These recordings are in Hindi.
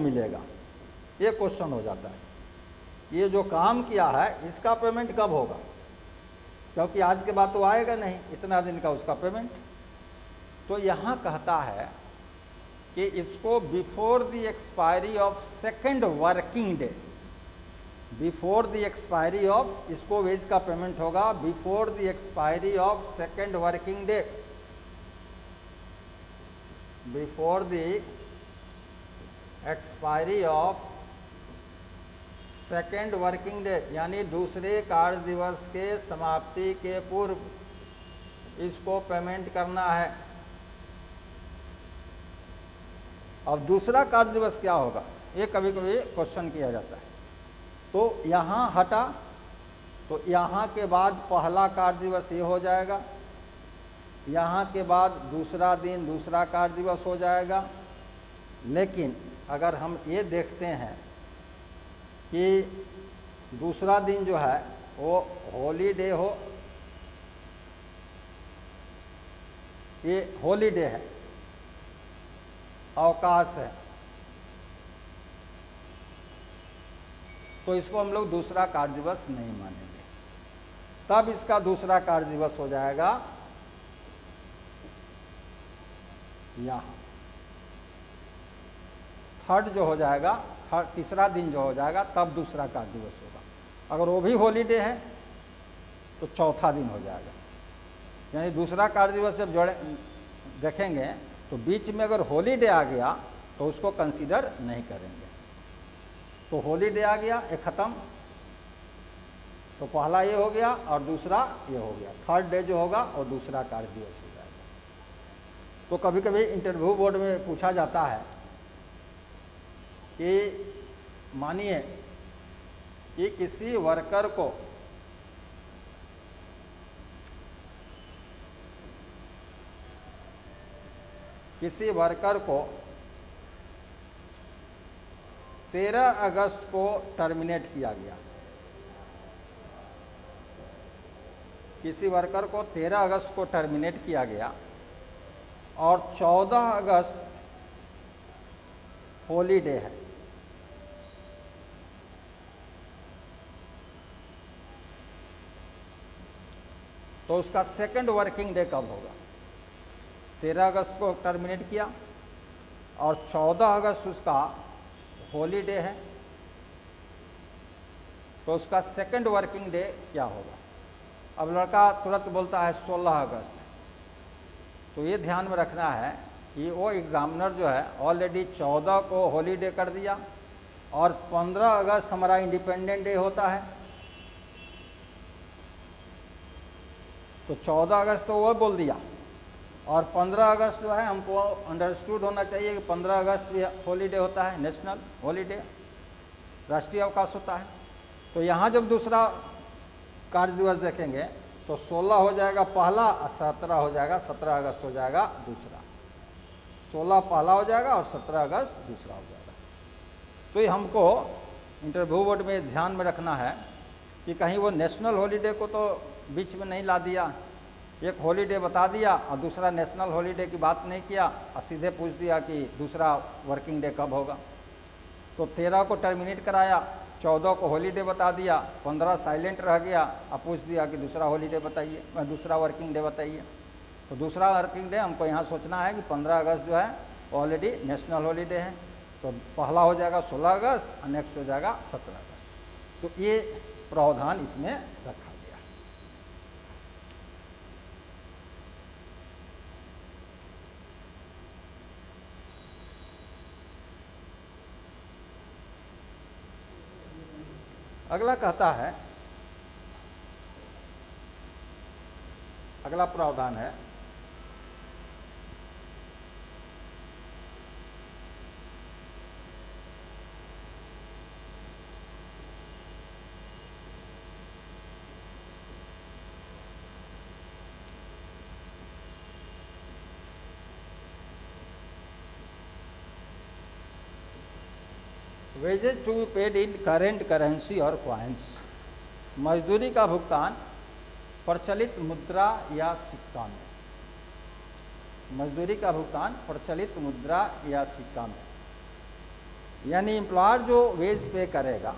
मिलेगा, ये क्वेश्चन हो जाता है। ये जो काम किया है इसका पेमेंट कब होगा, क्योंकि आज के बाद तो आएगा नहीं इतना दिन का उसका पेमेंट। तो यहाँ कहता है कि इसको before the expiry of second working day, before the expiry of, इसको वेज का पेमेंट होगा before the expiry of second working day, before the expiry of second working day, यानी दूसरे कार्य दिवस के समाप्ति के पूर्व इसको पेमेंट करना है। अब दूसरा कार्य दिवस क्या होगा, ये कभी कभी क्वेश्चन किया जाता है। तो यहाँ हटा, तो यहाँ के बाद पहला कार्य दिवस ये हो जाएगा, यहाँ के बाद दूसरा दिन दूसरा कार्य दिवस हो जाएगा। लेकिन अगर हम ये देखते हैं कि दूसरा दिन जो है वो हॉलीडे हो, ये हॉलीडे है, अवकाश है, तो इसको हम लोग दूसरा कार्य दिवस नहीं मानेंगे। तब इसका दूसरा कार्य दिवस हो जाएगा यहाँ, थर्ड जो हो जाएगा, तीसरा दिन जो हो जाएगा तब दूसरा कार्य दिवस होगा। अगर वो भी हॉलीडे है तो चौथा दिन हो जाएगा। यानी दूसरा कार्य दिवस जब जोड़े देखेंगे तो बीच में अगर हॉलीडे आ गया तो उसको कंसीडर नहीं करेंगे। तो हॉलीडे आ गया, ये ख़त्म, तो पहला ये हो गया और दूसरा ये हो गया, थर्ड डे जो होगा और दूसरा कार्य दिवस हो जाएगा। तो कभी कभी इंटरव्यू बोर्ड में पूछा जाता है कि मानिए कि किसी वर्कर को किसी वर्कर को 13 अगस्त को टर्मिनेट किया गया, किसी वर्कर को 13 अगस्त को टर्मिनेट किया गया और 14 अगस्त हॉलीडे है। तो उसका सेकंड वर्किंग डे कब होगा? 13 अगस्त को टर्मिनेट किया और 14 अगस्त उसका हॉलीडे है, तो उसका सेकंड वर्किंग डे क्या होगा? अब लड़का तुरंत बोलता है 16 अगस्त। तो ये ध्यान में रखना है कि वो एग्जामिनर जो है ऑलरेडी 14 को हॉलीडे कर दिया और 15 अगस्त हमारा इंडिपेंडेंट डे होता है, तो 14 अगस्त तो वो बोल दिया और 15 अगस्त जो है हमको अंडरस्टूड होना चाहिए कि 15 अगस्त भी हॉलीडे होता है, नेशनल हॉलीडे, राष्ट्रीय अवकाश होता है। तो यहाँ जब दूसरा कार्य दिवस देखेंगे तो 16 हो जाएगा पहला और 17 हो जाएगा, 17 अगस्त हो जाएगा दूसरा, 16 पहला हो जाएगा और 17 अगस्त दूसरा हो जाएगा। तो ये हमको इंटरव्यू बोर्ड में ध्यान में रखना है कि कहीं वो नेशनल हॉलीडे को तो बीच में नहीं ला दिया, एक हॉलीडे बता दिया और दूसरा नेशनल हॉलीडे की बात नहीं किया और सीधे पूछ दिया कि दूसरा वर्किंग डे कब होगा। तो 13 को टर्मिनेट कराया, 14 को हॉलीडे बता दिया, 15 साइलेंट रह गया और पूछ दिया कि दूसरा हॉलीडे बताइए, दूसरा वर्किंग डे बताइए। तो दूसरा वर्किंग डे हमको यहाँ सोचना है कि 15 अगस्त जो है ऑलरेडी नेशनल हॉलीडे है, तो पहला हो जाएगा 16 अगस्त और नेक्स्ट हो जाएगा 17 अगस्त। तो ये प्रावधान इसमें रखा गया। अगला कहता है, अगला प्रावधान है wages to be paid in current currency और कॉइन्स, मजदूरी का भुगतान प्रचलित मुद्रा या सिक्का में, मजदूरी का भुगतान प्रचलित मुद्रा या सिक्का में। यानी एम्प्लॉयर जो वेज पे करेगा,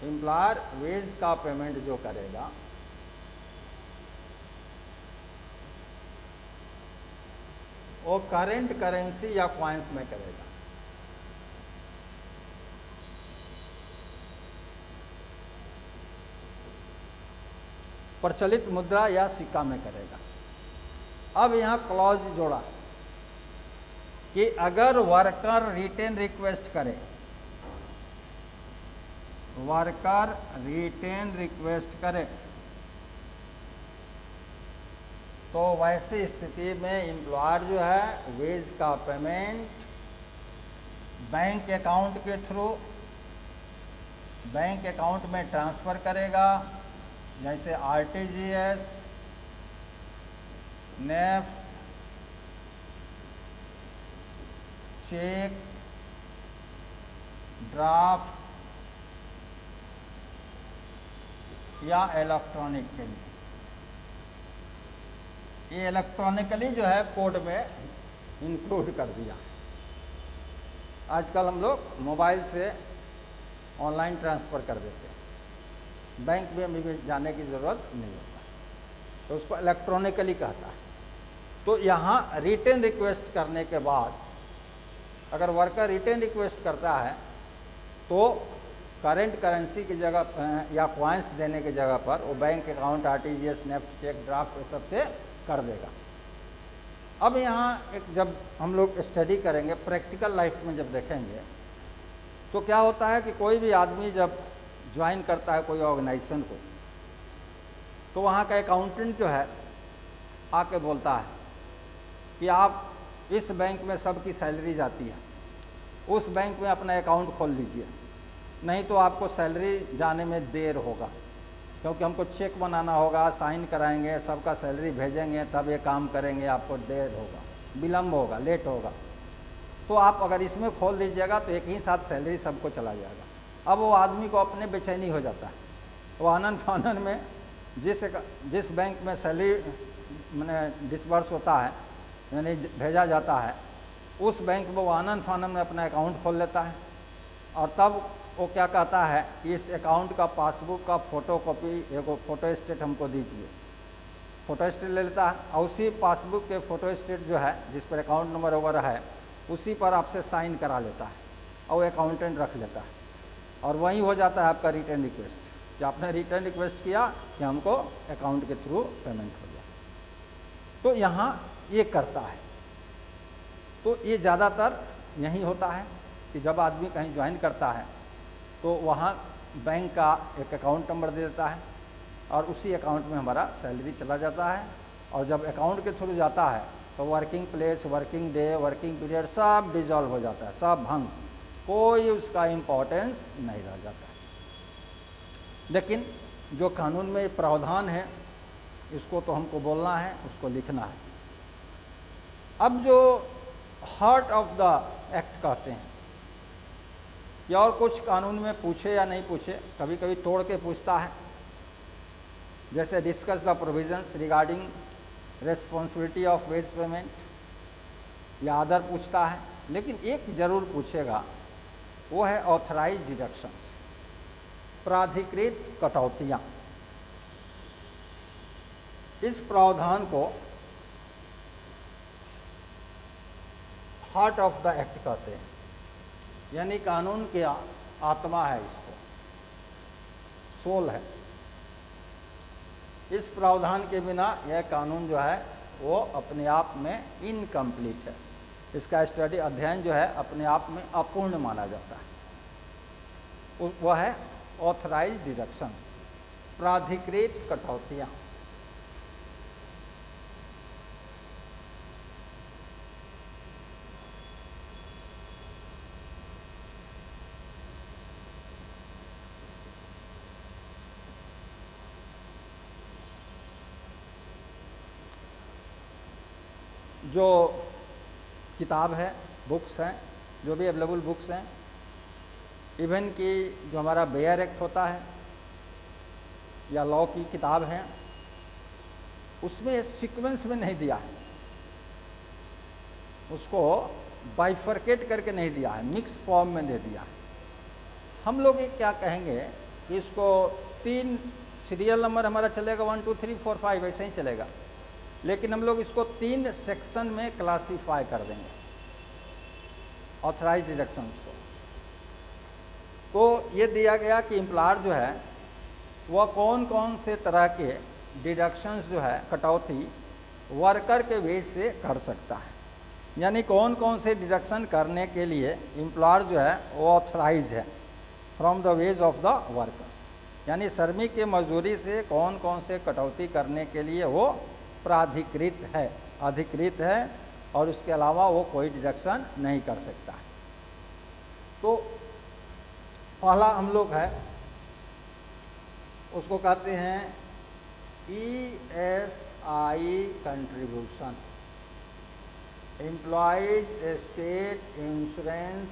एम्प्लॉयर वेज का पेमेंट जो करेगा वो करेंट करेंसी या कॉइन्स में करेगा। प्रचलित मुद्रा या सिक्का में करेगा। अब यहां क्लॉज जोड़ा कि अगर वर्कर रिटेन रिक्वेस्ट करे, वर्कर रिटेन रिक्वेस्ट करे तो वैसी स्थिति में एम्प्लॉयर जो है वेज का पेमेंट बैंक अकाउंट के थ्रू बैंक अकाउंट में ट्रांसफ़र करेगा, जैसे आरटीजीएस, नेफ्ट, चेक, ड्राफ्ट या इलेक्ट्रॉनिक के लिए। ये इलेक्ट्रॉनिकली जो है कोड में इंक्लूड कर दिया। आजकल हम लोग मोबाइल से ऑनलाइन ट्रांसफ़र कर देते हैं, बैंक में भी जाने की ज़रूरत नहीं होता, तो उसको इलेक्ट्रॉनिकली कहता है। तो यहाँ रिटर्न रिक्वेस्ट करने के बाद अगर वर्कर रिटर्न रिक्वेस्ट करता है तो करेंट करेंसी की जगह या कॉइन्स देने की जगह पर वो bank account, RTGS, NEFT, cheque, draft ये सब से कर देगा। अब यहाँ एक जब हम लोग स्टडी करेंगे, प्रैक्टिकल लाइफ में जब देखेंगे तो क्या होता है कि कोई भी आदमी जब ज्वाइन करता है कोई ऑर्गेनाइजेशन को, तो वहाँ का अकाउंटेंट जो है आके बोलता है कि आप इस बैंक में सबकी सैलरी जाती है, उस बैंक में अपना अकाउंट खोल लीजिए, नहीं तो आपको सैलरी जाने में देर होगा, क्योंकि हमको चेक बनाना होगा, साइन कराएंगे, सबका सैलरी भेजेंगे, तब ये काम करेंगे, आपको देर होगा, विलम्ब होगा, लेट होगा। तो आप अगर इसमें खोल दीजिएगा तो एक ही साथ सैलरी सबको चला जाएगा। अब वो आदमी को अपने बेचैनी हो जाता है, वो आनन फानन में जिस बैंक में सैलरी मैंने डिसबर्स होता है यानी भेजा जाता है, उस बैंक में वो आनन फानन में अपना अकाउंट खोल लेता है और तब वो क्या कहता है कि इस अकाउंट का पासबुक का फ़ोटो कॉपी, एगो फ़ोटो स्टेट हमको दीजिए। फ़ोटो स्टेट ले लेता है और उसी पासबुक के फ़ोटो स्टेट जो है जिस पर अकाउंट नंबर वगैरह है उसी पर आपसे साइन करा लेता है और वो अकाउंटेंट रख लेता है और वही हो जाता है आपका रिटर्न रिक्वेस्ट कि आपने रिटर्न रिक्वेस्ट किया कि हमको अकाउंट के थ्रू पेमेंट हो गया। तो यहाँ ये करता है। तो ये ज़्यादातर यही होता है कि जब आदमी कहीं ज्वाइन करता है तो वहाँ बैंक का एक अकाउंट नंबर दे देता है और उसी अकाउंट में हमारा सैलरी चला जाता है और जब अकाउंट के थ्रू जाता है तो working place, working day, working period सब डिजॉल्व हो जाता है, सब भंग, कोई उसका इम्पोर्टेंस नहीं रह जाता है। लेकिन जो कानून में प्रावधान है इसको तो हमको बोलना है, उसको लिखना है। अब जो हार्ट ऑफ द एक्ट कहते हैं या और कुछ कानून में पूछे या नहीं पूछे, कभी कभी तोड़ के पूछता है, जैसे discuss the provisions regarding responsibility of ways payment या अदर पूछता है, लेकिन एक जरूर पूछेगा, वो है ऑथराइज डिडक्शंस, प्राधिकृत कटौतियाँ। इस प्रावधान को हार्ट ऑफ द एक्ट कहते हैं, यानी कानून की आत्मा है, इसको सोल है। इस प्रावधान के बिना यह कानून जो है वो अपने आप में इनकम्प्लीट है, इसका स्टडी अध्ययन जो है अपने आप में अपूर्ण माना जाता है। वह है ऑथराइज डिडक्शंस, प्राधिकृत कटौतियाँ। जो किताब है, बुक्स हैं, जो भी अवेलेबल बुक्स हैं, इवन कि जो हमारा बेयर एक्ट होता है या लॉ की किताब है, उसमें सीक्वेंस में नहीं दिया है, उसको बाइफरकेट करके नहीं दिया है, मिक्स फॉर्म में दे दिया है। हम लोग ये क्या कहेंगे कि इसको 3 सीरियल नंबर हमारा चलेगा 1 2 3 4 5 ऐसे ही चलेगा, लेकिन हम लोग इसको 3 सेक्शन में क्लासीफाई कर देंगे ऑथराइज डिडक्शंस को। तो ये दिया गया कि एम्प्लॉयर जो है वह कौन कौन से तरह के डिडक्शंस जो है कटौती वर्कर के वेज से कर सकता है, यानी कौन कौन से डिडक्शन करने के लिए एम्प्लॉयर जो है वो ऑथराइज है from the wage of the workers, यानी श्रमिक के मजदूरी से कौन कौन से कटौती करने के लिए वो प्राधिकृत है, अधिकृत है, और उसके अलावा वो कोई डिडक्शन नहीं कर सकता है। तो पहला हम लोग है उसको कहते हैं ESI contribution, employees state insurance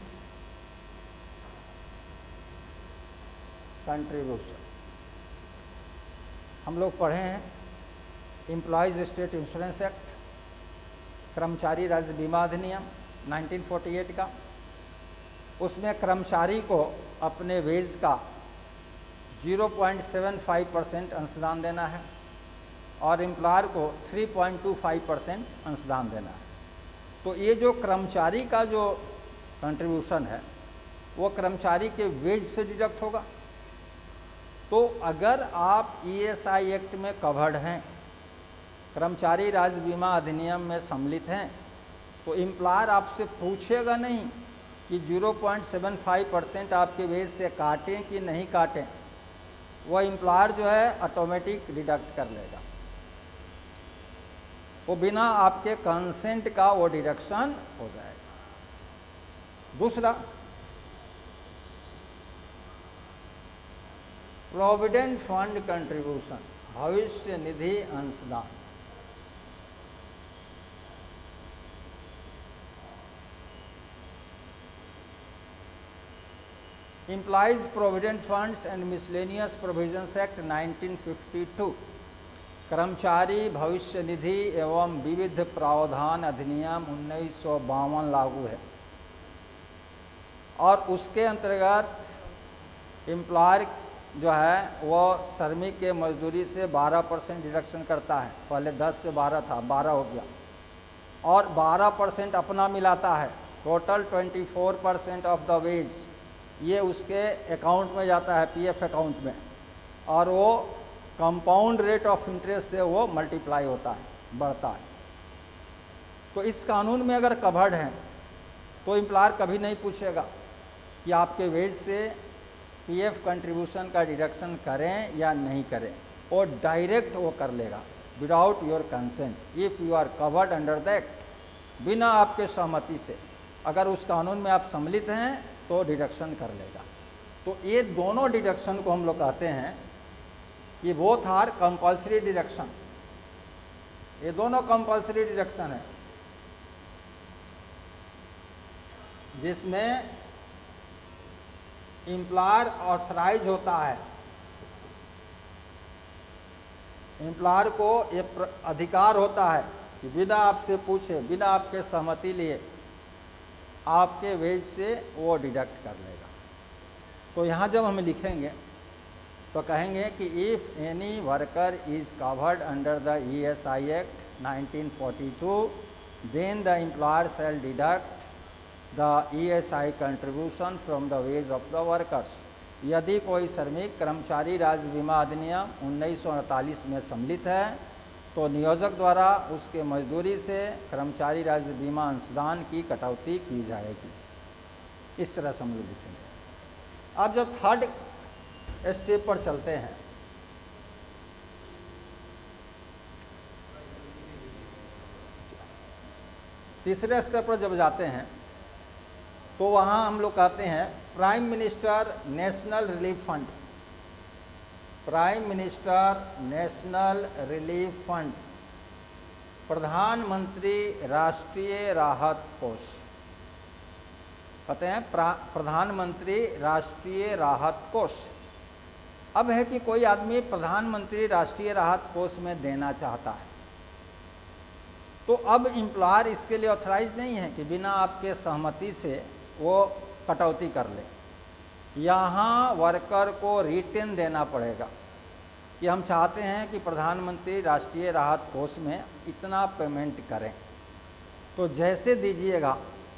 contribution. हम लोग पढ़े हैं एम्प्लॉयज स्टेट इंश्योरेंस एक्ट, कर्मचारी राज्य बीमा अधिनियम 1948 का। उसमें कर्मचारी को अपने वेज का 0.75% अंशदान देना है और एम्प्लॉयर को 3.25% अंशदान देना है। तो ये जो कर्मचारी का जो कंट्रीब्यूशन है वो कर्मचारी के वेज से डिडक्ट होगा। तो अगर आप ESI एक्ट में कवर्ड हैं, कर्मचारी राज्य बीमा अधिनियम में सम्मिलित हैं, तो एम्प्लॉयर आपसे पूछेगा नहीं कि 0.75% आपके वेज से काटें कि नहीं काटें, वो एम्प्लॉयर जो है ऑटोमेटिक डिडक्ट कर लेगा, वो बिना आपके कंसेंट का वो डिडक्शन हो जाएगा। दूसरा, प्रोविडेंट फंड कंट्रीब्यूशन, भविष्य निधि अंशदान। Employees provident funds and miscellaneous provisions act 1952, कर्मचारी भविष्य निधि एवं विविध प्रावधान अधिनियम 1952 लागू है और उसके अंतर्गत एम्प्लॉयर जो है वो श्रमिक के मजदूरी से 12% डिडक्शन करता है। पहले 10 से 12 था, 12 हो गया, और 12% अपना मिलाता है। टोटल 24% ऑफ द वेज ये उसके अकाउंट में जाता है, PF अकाउंट में, और वो कंपाउंड रेट ऑफ इंटरेस्ट से वो मल्टीप्लाई होता है, बढ़ता है। तो इस कानून में अगर कवर्ड है तो एम्प्लॉयर कभी नहीं पूछेगा कि आपके वेज से PF कंट्रीब्यूशन का डिडक्शन करें या नहीं करें, और डायरेक्ट वो कर लेगा without your consent if you are covered under the act, बिना आपके सहमति से। अगर उस कानून में आप सम्मिलित हैं तो डिडक्शन कर लेगा। तो ये दोनों डिडक्शन को हम लोग कहते हैं कि बोथ आर कंपल्सरी डिडक्शन, ये दोनों कंपल्सरी डिडक्शन है जिसमें एम्प्लॉयर ऑथराइज होता है, एम्प्लॉयर को ये अधिकार होता है कि बिना आपसे पूछे, बिना आपके सहमति लिए आपके वेज से वो डिडक्ट कर लेगा। तो यहाँ जब हम लिखेंगे तो कहेंगे कि if any worker is covered under the ESI act 1942 then the employer shall deduct the ESI contribution from the wage of the workers. यदि कोई श्रमिक कर्मचारी राज्य बीमा अधिनियम 1948 में सम्मिलित है तो नियोजक द्वारा उसके मजदूरी से कर्मचारी राज्य बीमा अंशदान की कटौती की जाएगी। इस तरह से हम लोग लिखेंगे। अब जब थर्ड स्टेप पर चलते हैं, तीसरे स्तर पर जब जाते हैं तो वहाँ हम लोग कहते हैं prime minister national relief fund, prime minister national relief fund, प्रधानमंत्री राष्ट्रीय राहत कोष, कहते हैं प्रधानमंत्री राष्ट्रीय राहत कोष। अब है कि कोई आदमी प्रधानमंत्री राष्ट्रीय राहत कोष में देना चाहता है तो अब एम्प्लॉयर इसके लिए ऑथराइज नहीं है कि बिना आपके सहमति से वो कटौती कर ले। यहाँ वर्कर को रिटेन देना पड़ेगा कि हम चाहते हैं कि प्रधानमंत्री राष्ट्रीय राहत कोष में इतना पेमेंट करें। तो जैसे दीजिएगा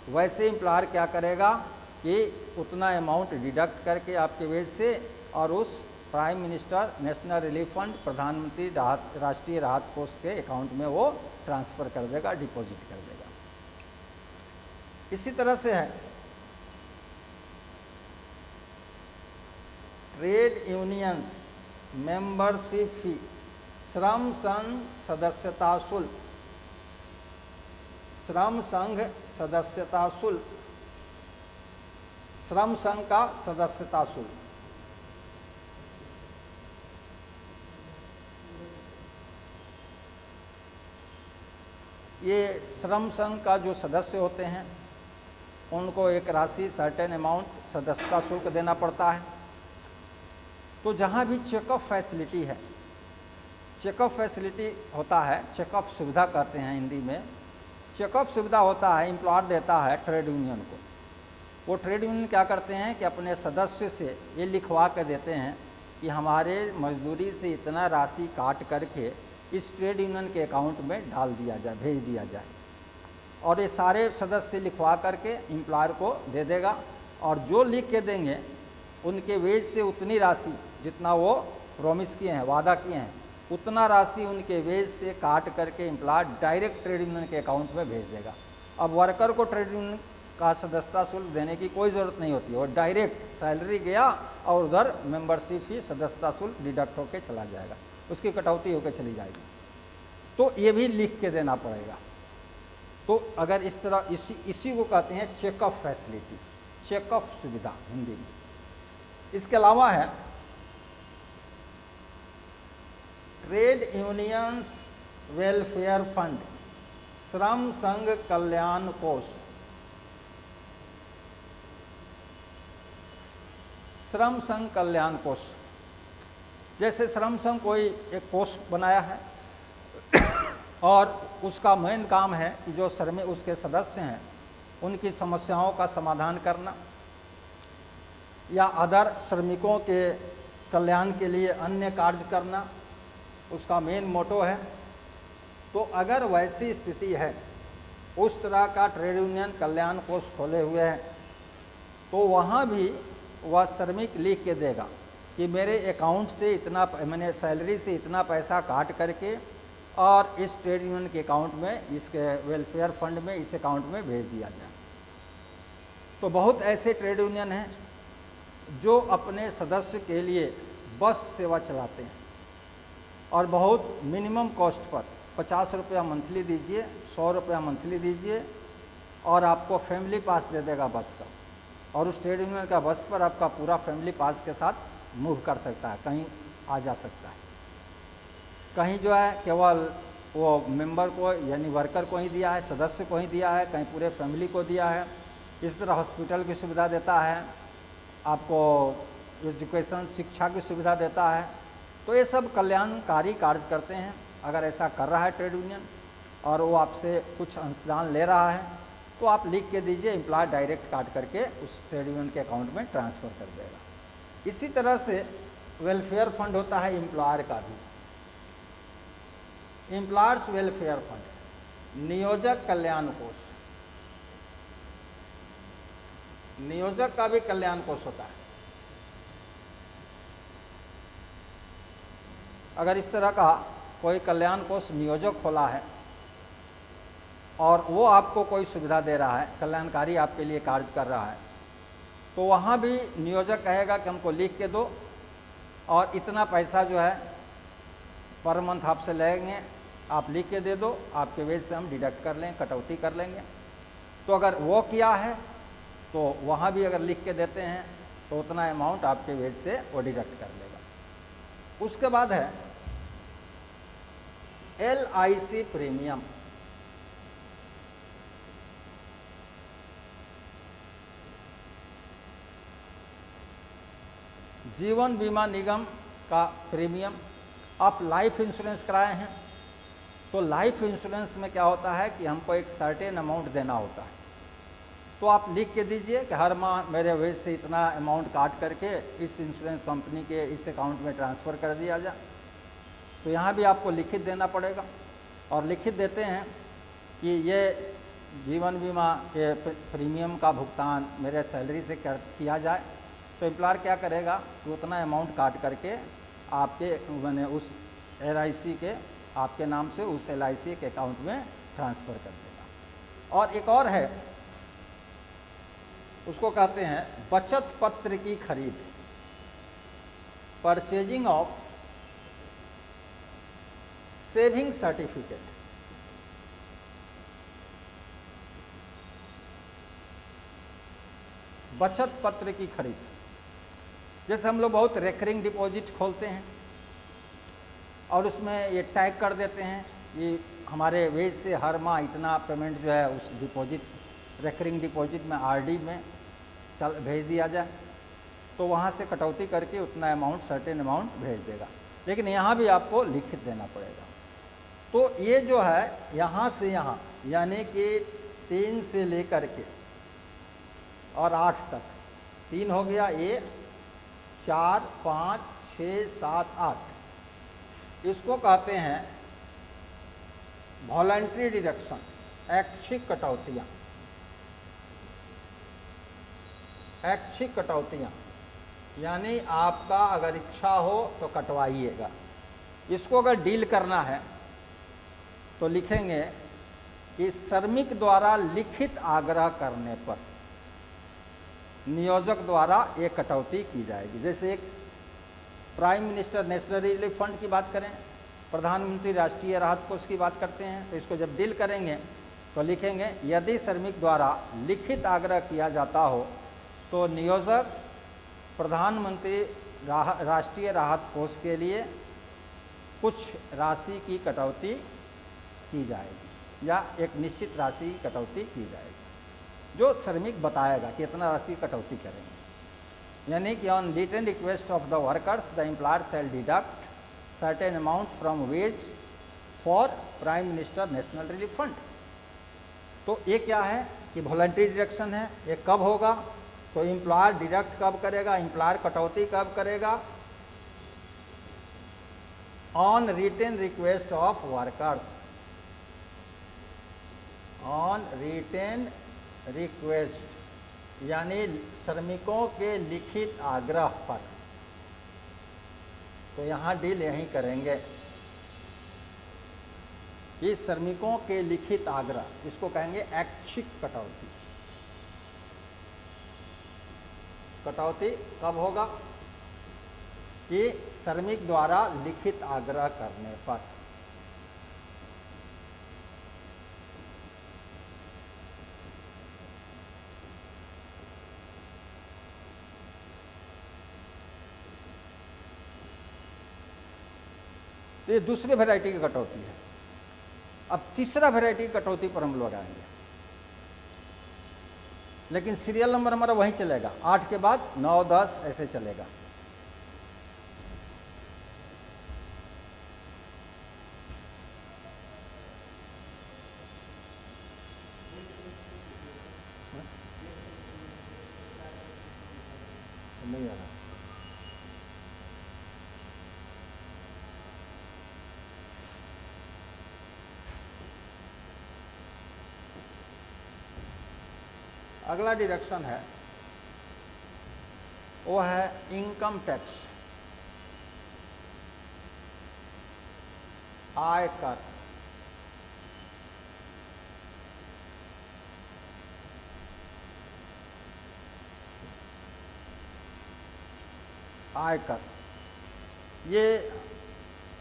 वैसे एम्प्लॉयर क्या करेगा कि उतना अमाउंट डिडक्ट करके आपके वेज से और उस prime minister national relief fund प्रधानमंत्री राष्ट्रीय राहत कोष के अकाउंट में वो ट्रांसफ़र कर देगा, डिपॉजिट कर देगा। इसी तरह से है ट्रेड यूनियंस मेंबरशिप फी, श्रम संघ सदस्यता शुल्क, श्रम संघ सदस्यता शुल्क, श्रम संघ का सदस्यता शुल्क। ये श्रम संघ का जो सदस्य होते हैं उनको एक राशि सर्टेन अमाउंट सदस्यता शुल्क देना पड़ता है। तो जहाँ भी चेकअप फैसिलिटी है, चेकअप फैसिलिटी होता है, चेकअप सुविधा कहते हैं हिंदी में, चेकअप सुविधा होता है, एम्प्लॉयर देता है ट्रेड यूनियन को। वो ट्रेड यूनियन क्या करते हैं कि अपने सदस्य से ये लिखवा के देते हैं कि हमारे मजदूरी से इतना राशि काट करके इस ट्रेड यूनियन के अकाउंट में डाल दिया जाए, भेज दिया जाए। और ये सारे सदस्य लिखवा करके एम्प्लॉयर को दे देगा और जो लिख के देंगे उनके वेज से उतनी राशि जितना वो प्रॉमिस किए हैं, वादा किए हैं, उतना राशि उनके वेज से काट करके एम्प्लॉयर डायरेक्ट ट्रेड यूनियन के अकाउंट में भेज देगा। अब वर्कर को ट्रेड यूनियन का सदस्यता शुल्क देने की कोई ज़रूरत नहीं होती, और डायरेक्ट सैलरी गया और उधर मेंबरशिप फी सदस्यता शुल्क डिडक्ट होकर चला जाएगा, उसकी कटौती होकर चली जाएगी। तो ये भी लिख के देना पड़ेगा। तो अगर इस तरह इसी को कहते हैं चेकअप फैसिलिटी, चेकअप सुविधा हिंदी में। इसके अलावा है ट्रेड यूनियंस वेलफेयर फंड, श्रम संघ कल्याण कोष। श्रम संघ कल्याण कोष, जैसे श्रम संघ कोई एक कोष बनाया है और उसका मेन काम है कि जो श्रमिक उसके सदस्य हैं उनकी समस्याओं का समाधान करना या अदर श्रमिकों के कल्याण के लिए अन्य कार्य करना, उसका मेन मोटो है। तो अगर वैसी स्थिति है, उस तरह का ट्रेड यूनियन कल्याण कोष खोले हुए हैं, तो वहाँ भी वह श्रमिक लिख के देगा कि मेरे अकाउंट से इतना, मैंने सैलरी से इतना पैसा काट करके और इस ट्रेड यूनियन के अकाउंट में, इसके वेलफेयर फंड में, इस अकाउंट में भेज दिया जाए। तो बहुत ऐसे ट्रेड यूनियन हैं जो अपने सदस्य के लिए बस सेवा चलाते हैं और बहुत मिनिमम कॉस्ट पर 50 रुपया मंथली दीजिए, 100 रुपया मंथली दीजिए और आपको फैमिली पास दे देगा बस का, और उस ट्रेड यूनियन का बस पर आपका पूरा फैमिली पास के साथ मूव कर सकता है, कहीं आ जा सकता है। कहीं जो है केवल वो मेंबर को यानी वर्कर को ही दिया है, सदस्य को ही दिया है, कहीं पूरे फैमिली को दिया है। इस तरह हॉस्पिटल की सुविधा देता है, आपको एजुकेशन शिक्षा की सुविधा देता है। तो ये सब कल्याणकारी कार्य करते हैं। अगर ऐसा कर रहा है ट्रेड यूनियन और वो आपसे कुछ अंशदान ले रहा है तो आप लिख के दीजिए, एम्प्लॉय डायरेक्ट काट करके उस ट्रेड यूनियन के अकाउंट में ट्रांसफ़र कर देगा। इसी तरह से वेलफेयर फंड होता है एम्प्लॉयर का भी, एम्प्लॉयर्स वेलफेयर फंड, नियोजक कल्याण कोष, नियोजक का भी कल्याण कोष होता है। अगर इस तरह का कोई कल्याण कोष नियोजक खोला है और वो आपको कोई सुविधा दे रहा है, कल्याणकारी आपके लिए कार्य कर रहा है, तो वहाँ भी नियोजक कहेगा कि हमको लिख के दो और इतना पैसा जो है पर मंथ आपसे लेंगे, आप लिख के दे दो, आपके वेज से हम डिडक्ट कर लें, कटौती कर लेंगे। तो अगर वो किया है तो वहाँ भी अगर लिख के देते हैं तो उतना अमाउंट आपके वेज से वो डिडक्ट कर लेगा। उसके बाद है LIC प्रीमियम, जीवन बीमा निगम का प्रीमियम। आप लाइफ इंश्योरेंस कराए हैं तो लाइफ इंश्योरेंस में क्या होता है कि हमको एक सर्टेन अमाउंट देना होता है, तो आप लिख के दीजिए कि हर माह मेरे वेज से इतना अमाउंट काट करके इस इंश्योरेंस कंपनी के इस अकाउंट में ट्रांसफ़र कर दिया जाए। तो यहाँ भी आपको लिखित देना पड़ेगा, और लिखित देते हैं कि ये जीवन बीमा के प्रीमियम का भुगतान मेरे सैलरी से किया जाए। तो एम्प्लॉयर क्या करेगा कि उतना अमाउंट काट करके आपके मैंने उस LIC के आपके नाम से उस LIC के अकाउंट में ट्रांसफ़र कर देगा। और एक और है, उसको कहते हैं बचत पत्र की खरीद, परचेजिंग ऑफ सेविंग सर्टिफिकेट। बचत पत्र की खरीद, जैसे हम लोग बहुत रेकरिंग डिपॉजिट खोलते हैं और उसमें ये टैग कर देते हैं ये हमारे वेज से हर माह इतना पेमेंट जो है उस डिपॉजिट रेकरिंग डिपॉजिट में RD में भेज दिया जाए, तो वहाँ से कटौती करके उतना अमाउंट सर्टेन अमाउंट भेज देगा। लेकिन यहाँ भी आपको लिखित देना पड़ेगा। तो ये जो है यहाँ से यहाँ यानी कि 3 से लेकर के और 8 तक, 3 हो गया, ये 4, 5, 6, 7, 8, इसको कहते हैं वॉलंटरी डिडक्शन, ऐच्छिक कटौतियाँ। ऐच्छिक कटौतियाँ यानी आपका अगर इच्छा हो तो कटवाइएगा। इसको अगर डील करना है तो लिखेंगे कि श्रमिक द्वारा लिखित आग्रह करने पर नियोजक द्वारा एक कटौती की जाएगी। जैसे एक prime minister national relief fund की बात करें, प्रधानमंत्री राष्ट्रीय राहत कोष की बात करते हैं, तो इसको जब डील करेंगे तो लिखेंगे यदि श्रमिक द्वारा लिखित आग्रह किया जाता हो तो नियोजक प्रधानमंत्री राष्ट्रीय राहत कोष के लिए कुछ राशि की कटौती की जाएगी या एक निश्चित राशि की कटौती की जाएगी, जो श्रमिक बताएगा कि इतना राशि कटौती करेंगे। यानी कि on written request of the workers the employer shall deduct certain amount from wage for prime minister national relief fund. तो ये क्या है कि वॉलंटरी डिडक्शन है। ये कब होगा तो एम्प्लॉयर डिडक्ट कब करेगा, एम्प्लॉयर कटौती कब करेगा, on written request of workers, on written request यानी श्रमिकों के लिखित आग्रह पर। तो यहाँ डील यहीं करेंगे कि श्रमिकों के लिखित आग्रह, इसको कहेंगे ऐच्छिक कटौती। कटौती कब होगा कि श्रमिक द्वारा लिखित आग्रह करने पर। ये दूसरी वैरायटी की कटौती है। अब तीसरा वैरायटी की कटौती पर हम लोग आएंगे, लेकिन सीरियल नंबर हमारा वहीं चलेगा, 8 के बाद 9, 10 ऐसे चलेगा। नहीं आ रहा। अगला डिडक्शन है वो है इनकम टैक्स, आयकर। आयकर ये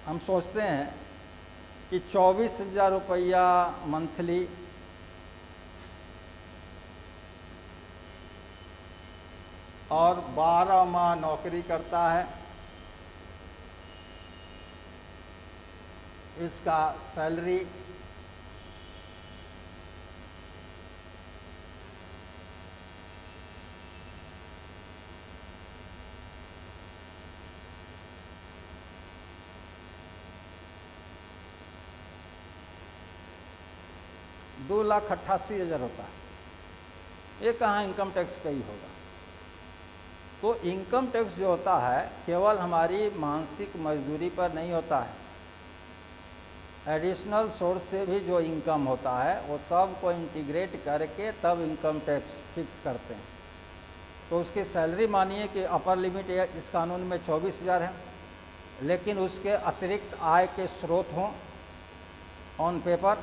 हम सोचते हैं कि 24,000 रुपया मंथली और 12 माह नौकरी करता है, इसका सैलरी 2,88,000 होता है। ये कहाँ इनकम टैक्स पे ही होगा। तो इनकम टैक्स जो होता है केवल हमारी मासिक मजदूरी पर नहीं होता है, एडिशनल सोर्स से भी जो इनकम होता है वो सब को इंटीग्रेट करके तब इनकम टैक्स फिक्स करते हैं। तो उसकी सैलरी मानिए कि अपर लिमिट इस कानून में 24,000 है, लेकिन उसके अतिरिक्त आय के स्रोत हों ऑन पेपर,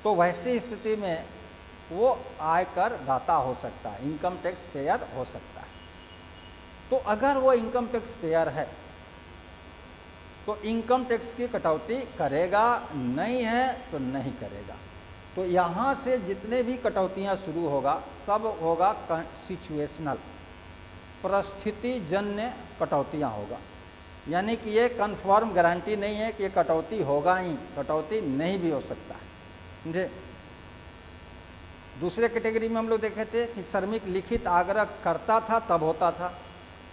तो वैसी स्थिति में वो आयकर दाता हो सकता है, इनकम टैक्स पेयर हो सकता है। तो अगर वो इनकम टैक्स पेयर है तो इनकम टैक्स की कटौती करेगा, नहीं है तो नहीं करेगा। तो यहाँ से जितने भी कटौतियाँ शुरू होगा सब होगा सिचुएशनल, परिस्थिति जन्य कटौतियाँ होगा। यानी कि ये कन्फर्म गारंटी नहीं है कि ये कटौती होगा ही, कटौती नहीं भी हो सकता है। समझे। दूसरे कैटेगरी में हम लोग देखे थे कि श्रमिक लिखित आग्रह करता था तब होता था।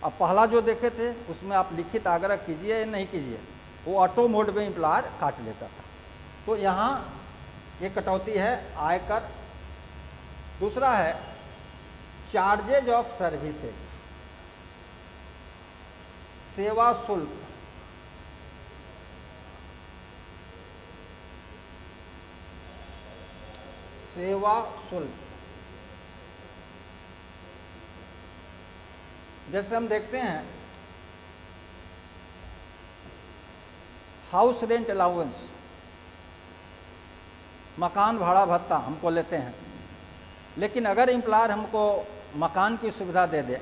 अब पहला जो देखे थे उसमें आप लिखित आग्रह कीजिए या नहीं कीजिए, वो ऑटो मोड में एम्प्लॉयर काट लेता था। तो यहाँ ये कटौती है आयकर। दूसरा है चार्जेज ऑफ सर्विसेज, सेवा शुल्क। सेवा शुल्क जैसे हम देखते हैं हाउस रेंट अलाउंस, मकान भाड़ा भत्ता हमको लेते हैं, लेकिन अगर एम्प्लॉयर हमको मकान की सुविधा दे दे,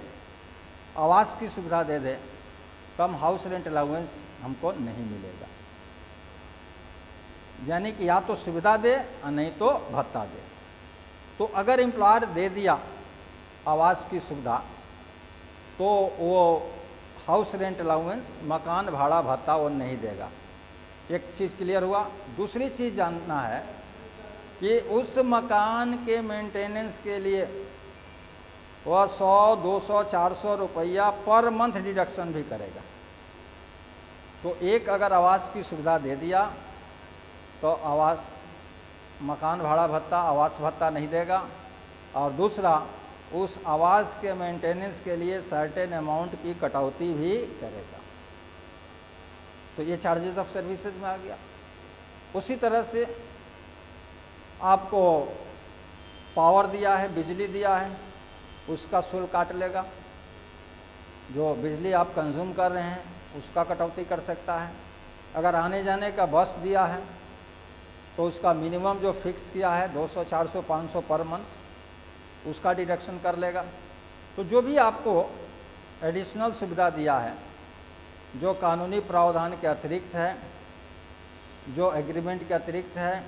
आवास की सुविधा दे दे, तो हम हाउस रेंट अलाउंस हमको नहीं मिलेगा। यानी कि या तो सुविधा दे और नहीं तो भत्ता दे। तो अगर एम्प्लॉयर दे दिया आवास की सुविधा तो वो हाउस रेंट अलाउंस, मकान भाड़ा भत्ता वो नहीं देगा। एक चीज़ क्लियर हुआ। दूसरी चीज़ जानना है कि उस मकान के मेंटेनेंस के लिए वह 100, 200, 400 रुपया पर मंथ डिडक्शन भी करेगा। तो एक अगर आवास की सुविधा दे दिया तो आवास, मकान भाड़ा भत्ता, आवास भत्ता नहीं देगा, और दूसरा उस आवास के मेंटेनेंस के लिए सर्टेन अमाउंट की कटौती भी करेगा। तो ये चार्जेस ऑफ सर्विसेज में आ गया। उसी तरह से आपको पावर दिया है, बिजली दिया है, उसका शुल्क काट लेगा। जो बिजली आप कंज्यूम कर रहे हैं उसका कटौती कर सकता है। अगर आने जाने का बस दिया है तो उसका मिनिमम जो फिक्स किया है 200, 400, 500 पर मंथ, उसका डिडक्शन कर लेगा। तो जो भी आपको एडिशनल सुविधा दिया है, जो कानूनी प्रावधान के अतिरिक्त है, जो एग्रीमेंट के अतिरिक्त है,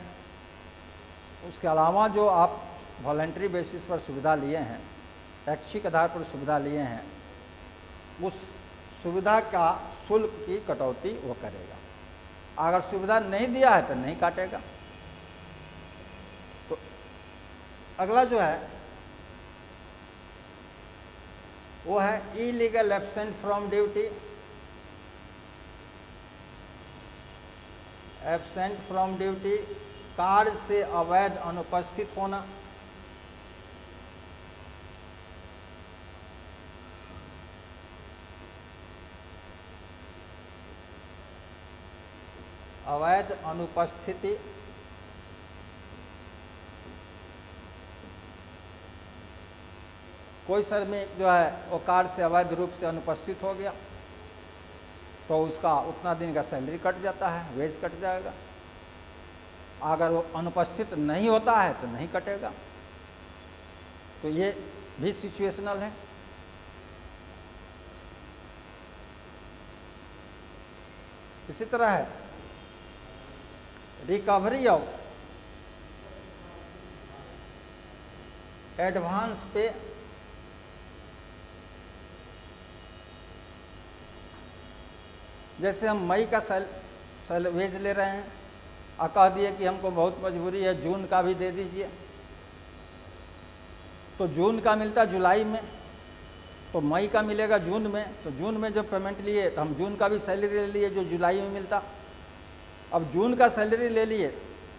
उसके अलावा जो आप वॉलंटरी बेसिस पर सुविधा लिए हैं, ऐच्छिक आधार पर सुविधा लिए हैं, उस सुविधा का शुल्क की कटौती वो करेगा। अगर सुविधा नहीं दिया है तो नहीं काटेगा। तो अगला जो है वो है illegal absent from duty. Absent from duty, कार्य से अवैध अनुपस्थित होना। अवैध अनुपस्थिति, कोई श्रमिक जो है वो कार्य से अवैध रूप से अनुपस्थित हो गया तो उसका उतना दिन का सैलरी कट जाता है, वेज कट जाएगा। अगर वो अनुपस्थित नहीं होता है तो नहीं कटेगा। तो ये भी सिचुएशनल है। इसी तरह है रिकवरी ऑफ एडवांस पे। जैसे हम मई का वेज ले रहे हैं और कह दिए कि हमको बहुत मजबूरी है, जून का भी दे दीजिए, तो जून का मिलता जुलाई में, तो मई का मिलेगा जून में। तो जून में जब पेमेंट लिए तो हम जून का भी सैलरी ले लिए जो जुलाई में मिलता। अब जून का सैलरी ले लिए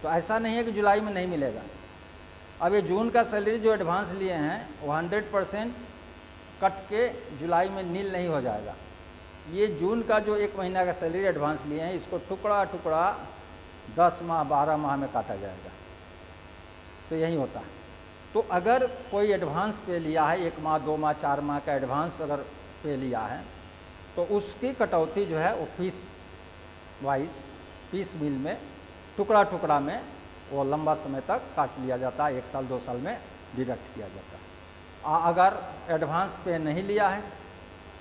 तो ऐसा नहीं है कि जुलाई में नहीं मिलेगा। अब ये जून का सैलरी जो एडवांस लिए हैं वो 100% कट के जुलाई में नील नहीं हो जाएगा। ये जून का जो 1 महीना का सैलरी एडवांस लिए हैं इसको टुकड़ा टुकड़ा 10 माह 12 माह में काटा जाएगा। तो यही होता है। तो अगर कोई एडवांस पे लिया है 1 माह 2 माह 4 माह का एडवांस अगर पे लिया है तो उसकी कटौती जो है वो पीस वाइज पीस बिल में टुकड़ा टुकड़ा में वो लंबा समय तक काट लिया जाता है, 1 साल 2 साल में डिडक्ट किया जाता है। अगर एडवांस पे नहीं लिया है,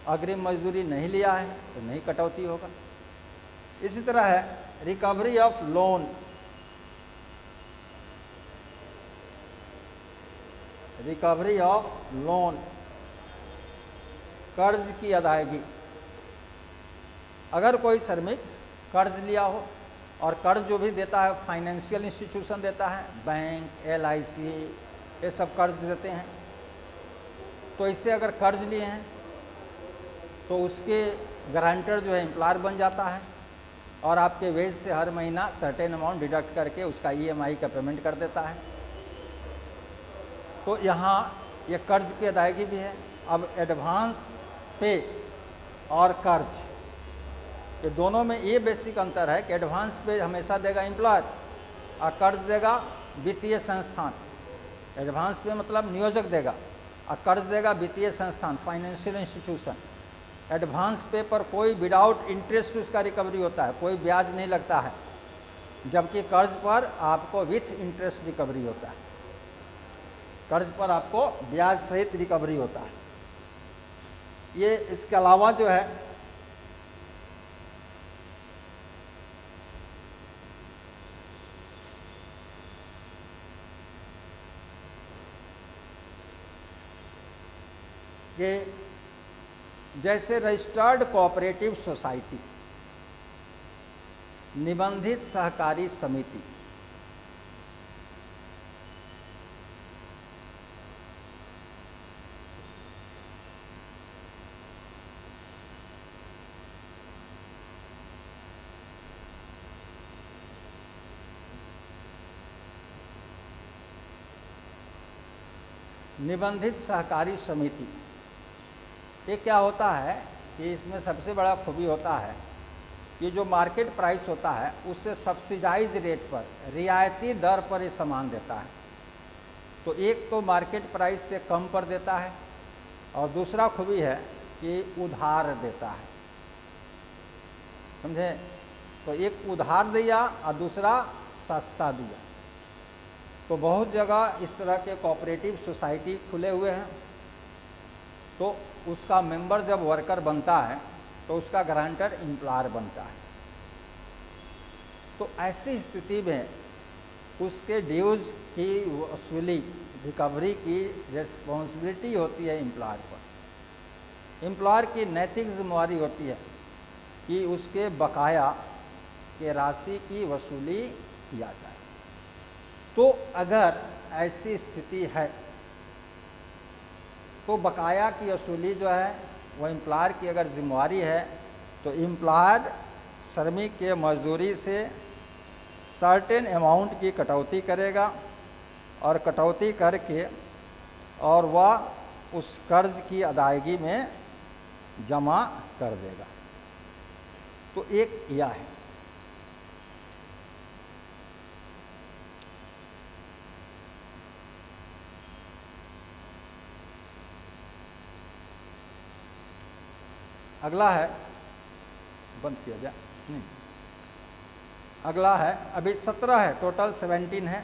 अग्रिम मजदूरी नहीं लिया है तो नहीं कटौती होगा। इसी तरह है recovery of loan. Recovery of loan, कर्ज की अदायगी। अगर कोई श्रमिक कर्ज लिया हो और कर्ज जो भी देता है फाइनेंशियल इंस्टीट्यूशन देता है, बैंक, LIC ये सब कर्ज देते हैं, तो इससे अगर कर्ज लिए हैं तो उसके गारंटर जो है एम्प्लॉयर बन जाता है और आपके वेज से हर महीना सर्टेन अमाउंट डिडक्ट करके उसका EMI का पेमेंट कर देता है। तो यहाँ ये कर्ज की अदायगी भी है। अब एडवांस पे और कर्ज ये दोनों में ये बेसिक अंतर है कि एडवांस पे हमेशा देगा एम्प्लॉयर और कर्ज देगा वित्तीय संस्थान। एडवांस पे मतलब नियोजक देगा और कर्ज देगा वित्तीय संस्थान, फाइनेंशियल इंस्टीट्यूशन। एडवांस पे पर कोई विदाउट इंटरेस्ट उसका रिकवरी होता है, कोई ब्याज नहीं लगता है, जबकि कर्ज पर आपको विथ इंटरेस्ट रिकवरी होता है। कर्ज पर आपको ब्याज सहित रिकवरी होता है। ये इसके अलावा जो है ये जैसे रजिस्टर्ड कोऑपरेटिव सोसाइटी, निबंधित सहकारी समिति, निबंधित सहकारी समिति, ये क्या होता है कि इसमें सबसे बड़ा खूबी होता है कि जो मार्केट प्राइस होता है उससे सब्सिडाइज रेट पर, रियायती दर पर ये सामान देता है। तो एक तो मार्केट प्राइस से कम पर देता है और दूसरा खूबी है कि उधार देता है, समझे? तो एक उधार दिया और दूसरा सस्ता दिया। तो बहुत जगह इस तरह के कोऑपरेटिव सोसाइटी खुले हुए हैं। तो उसका मेंबर जब वर्कर बनता है तो उसका गारंटर एम्प्लॉयर बनता है। तो ऐसी स्थिति में उसके ड्यूज की वसूली, रिकवरी की रिस्पॉन्सिबिलिटी होती है एम्प्लॉयर पर। एम्प्लॉयर की नैतिक जिम्मेवारी होती है कि उसके बकाया के राशि की वसूली किया जाए। तो अगर ऐसी स्थिति है तो बकाया की वसूली जो है वो एम्प्लॉयर की अगर जिम्मेवारी है तो एम्प्लॉयर श्रमिक के मजदूरी से सर्टेन अमाउंट की कटौती करेगा और कटौती करके और वह उस कर्ज की अदायगी में जमा कर देगा। तो एक यह है। अगला है, बंद किया जाए, अगला है, अभी 17 है, टोटल 17 है।